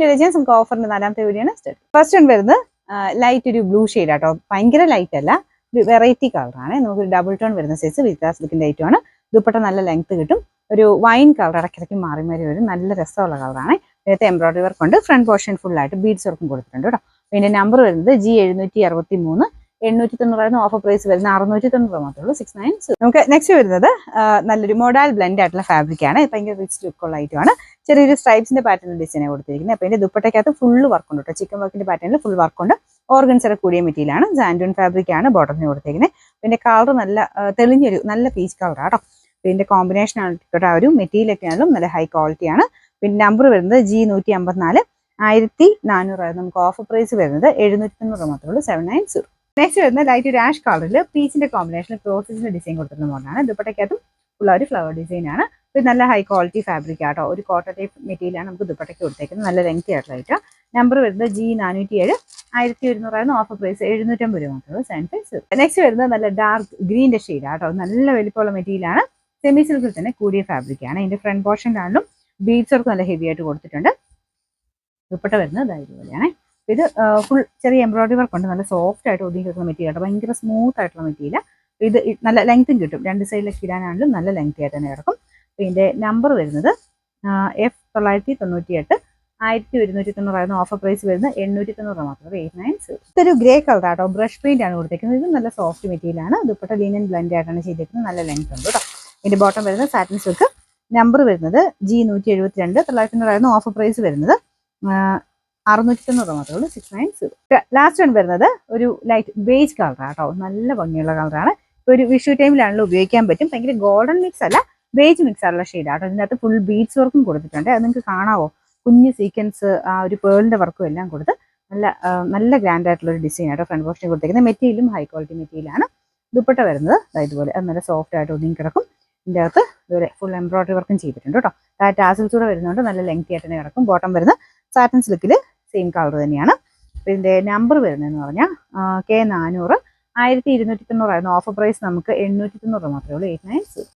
Intelligence നമുക്ക് ഓഫറിന്റെ 4ാമത്തെ video ആണ്. First one വരുന്നത് ലൈറ്റ് ഒരു ബ്ലൂ ഷെയ്ഡ് ആട്ടോ, ഭയങ്കര ലൈറ്റ് അല്ല, ഒരു വെറൈറ്റി കളറാണ്. നമുക്ക് ഒരു ഡബിൾ ടോൺ വരുന്ന സൈസ് വിത്ത് സിൽക്കിന്റെ ഐറ്റം ആണ്. ദുപ്പട്ട നല്ല ലെങ്ത് കിട്ടും, ഒരു വൈൻ കളർ ഇടയ്ക്കിടയ്ക്ക് മാറി മാറി വരും, നല്ല രസമുള്ള കളറാണ്. ഇതിനകത്ത് എംബ്രോയിഡറി വർക്ക് ഉണ്ട്, ഫ്രണ്ട് പോർഷൻ ഫുൾ ആയിട്ട് ബീഡ്സ് വർക്കും കൊടുത്തിട്ടുണ്ട് കേട്ടോ. ഇതിന്റെ നമ്പർ വരുന്നത് G763, 890 ഓഫർ പ്രൈസ് വരുന്ന 690 മാത്രമേ ഉള്ളൂ, 690. നമുക്ക് നെക്സ്റ്റ് വരുന്നത് നല്ലൊരു മോഡൽ ബ്ലെൻഡ് ആയിട്ടുള്ള ഫാബ്രിക് ആണ്, ഭയങ്കര റിച്ച് ലുക്കുള്ള ഐറ്റം ആണ്. ചെറിയൊരു സ്ട്രൈപ്സിന്റെ പാറ്റേൺ ഡിസൈൻ കൊടുത്തിരിക്കുന്നത്. അപ്പോൾ ഇതിന്റെ ദുപ്പട്ടയ്ക്കകത്ത് ഫുള്ള് വർക്ക് ഉണ്ട് കേട്ടോ, ചിക്കൻ വർക്കിന്റെ പാറ്റേണിൽ ഫുൾ വർക്ക് ഉണ്ട്. ഓർഗൻസറ കൂടിയ മെറ്റീരിയൽ ആണ്, സാൻഡൂൺ ഫാബ്രിക് ആണ് ബോട്ടത്തിന് കൊടുത്തിരിക്കുന്നത്. ഇതിന്റെ കളർ നല്ല തെളിഞ്ഞൊരു നല്ല പീച്ച് കളറാണ് കേട്ടോ. ഇതിന്റെ കോമ്പിനേഷൻ ആയിക്കോട്ടെ, ആ ഒരു മെറ്റീരിയൽ ഒക്കെ ആണെങ്കിലും നല്ല ഹൈ ക്വാളിറ്റി ആണ്. പിന്നെ നമ്പർ വരുന്നത് G154, 1400 നമുക്ക് ഓഫർ പ്രൈസ് വരുന്നത് 790 മാത്രമേ ഉള്ളൂ, 790. നെക്സ്റ്റ് വരുന്നത് ലൈറ്റ് ഒരു ആഷ് കളറിൽ പീച്ചിന്റെ കോമ്പിനേഷനിൽ ക്രോസസിന്റെ ഡിസൈൻ കൊടുത്തിരുന്ന മോഡലാണ്. ദുപ്പട്ടയ്ക്കകത്തും ഉള്ള ഒരു ഫ്ലവർ ഡിസൈൻ ആണ്. ഇത് നല്ല ഹൈ ക്വാളിറ്റി ഫാബ്രിക് ആട്ടോ, ഒരു കോട്ടൺ ടൈപ്പ് മെറ്റീരിയൽ ആണ് നമുക്ക് ദുപ്പട്ടയ്ക്ക് കൊടുത്തേക്കുന്നത്, നല്ല ലെങ്തി ആയിട്ടുള്ള. നമ്പർ വരുന്നത് G407, 1100 ഓഫർ പ്രൈസ് 750 മാത്രമേ, 750. നെക്സ്റ്റ് വരുന്നത് നല്ല ഡാർക്ക് ഗ്രീൻ്റെ ഷെയ്ഡ് ആട്ടോ, നല്ല വലിപ്പമുള്ള മെറ്റീരിയൽ ആണ്. സെമി സിൽക്കിൽ തന്നെ കൂടിയ ഫാബ്രിക് ആണ്. ഇതിന്റെ ഫ്രണ്ട് പോർഷനിലാണെങ്കിലും ബീഡ്സ് വർക്ക് നല്ല ഹെവി ആയിട്ട് കൊടുത്തിട്ടുണ്ട്. ദുപ്പട്ട വരുന്നത് ഇതുപോലെയാണ്. ഇത് ഫുൾ ചെറിയ എംബ്രോയിഡറി വർക്ക് ഉണ്ട്, നല്ല സോഫ്റ്റ് ആയിട്ട് ഒതുങ്ങി കിട്ടുന്ന മെറ്റീരിയൽ ആട്ടോ, ഭയങ്കര സ്മൂത്ത് ആയിട്ടുള്ള മെറ്റീരിയൽ. ഇത് നല്ല ലെങ്ത്തും കിട്ടും, രണ്ട് സൈഡിലേക്ക് ഇടാനാണെങ്കിലും നല്ല ലെങ്തി ആയിട്ട് തന്നെ കിടക്കും. ഇതിന്റെ നമ്പർ വരുന്നത് F998, 1190 ഓഫർ പ്രൈസ് വരുന്നത് 890 മാത്രമേ, 890. ഇതൊരു ഗ്രേ കളർ ആട്ടോ, ബ്രഷ് പെയിന്റ് ആണ് കൊടുത്തേക്കുന്നത്. ഇത് നല്ല സോഫ്റ്റ് മെറ്റീരിയൽ ആണ്. ദുപ്പട്ട ലിനൻ ബ്ലെൻഡ് ആയിട്ടാണ് ചെയ്തിരിക്കുന്നത്, നല്ല ലെങ്ത് ഉണ്ട് കേട്ടോ. ഇതിന്റെ ബോട്ടം വരുന്നത് സാറ്റിൻ സിൽക്ക്. നമ്പർ വരുന്നത് G172, 900 ഓഫർ പ്രൈസ് വരുന്നത് 690 മാത്രമേ ഉള്ളൂ, 690. ലാസ്റ്റ് വൺ വരുന്നത് ഒരു ലൈറ്റ് ബേജ് കളറാണ് കേട്ടോ, നല്ല ഭംഗിയുള്ള കളറാണ്. ഇപ്പോൾ ഒരു വിഷു ടൈമിലാണല്ലോ ഉപയോഗിക്കാൻ പറ്റും. ഭയങ്കര ഗോൾഡൻ മിക്സ് അല്ല, ബേജ് മിക്സ് ആയിട്ടുള്ള ഷെയ്ഡാട്ടോ. ഇതിനകത്ത് ഫുൾ ബീഡ്സ് വർക്കും കൊടുത്തിട്ടുണ്ട്, അത് നിങ്ങൾക്ക് കാണാവോ, കുഞ്ഞ് സീക്വൻസ് ആ ഒരു പേളിന്റെ വർക്കും എല്ലാം കൊടുത്ത് നല്ല ഗ്രാൻഡ് ആയിട്ടുള്ള ഒരു ഡിസൈൻ ആട്ടോ ഫ്രണ്ട് പോർഷൻ കൊടുത്തിരിക്കുന്നത്. മെറ്റീരിയലും ഹൈ ക്വാളിറ്റി മെറ്റീരിയലാണ്. ദുപ്പട്ട വരുന്നത് ഇതുപോലെ, അത് നല്ല സോഫ്റ്റ് ആയിട്ട് ഒതുങ്ങി കിടക്കും. ഇതിൻ്റെ അകത്ത് ഇതുപോലെ ഫുൾ എംബ്രോയിഡറി വർക്കും ചെയ്തിട്ടുണ്ട് കേട്ടോ. ടാസിൽസ് കൂടെ വരുന്നുണ്ട്, നല്ല ലെങ്തി ആയിട്ട് തന്നെ കിടക്കും. ബോട്ടം വരുന്നത് സാറ്റിൻ സിൽക്കിൽ സെയിം കളർ തന്നെയാണ്. ഇതിന്റെ നമ്പർ വരുന്നതെന്ന് പറഞ്ഞാൽ K400, 1290 ഓഫർ പ്രൈസ് നമുക്ക് 890 മാത്രമേ ഉള്ളൂ, 890.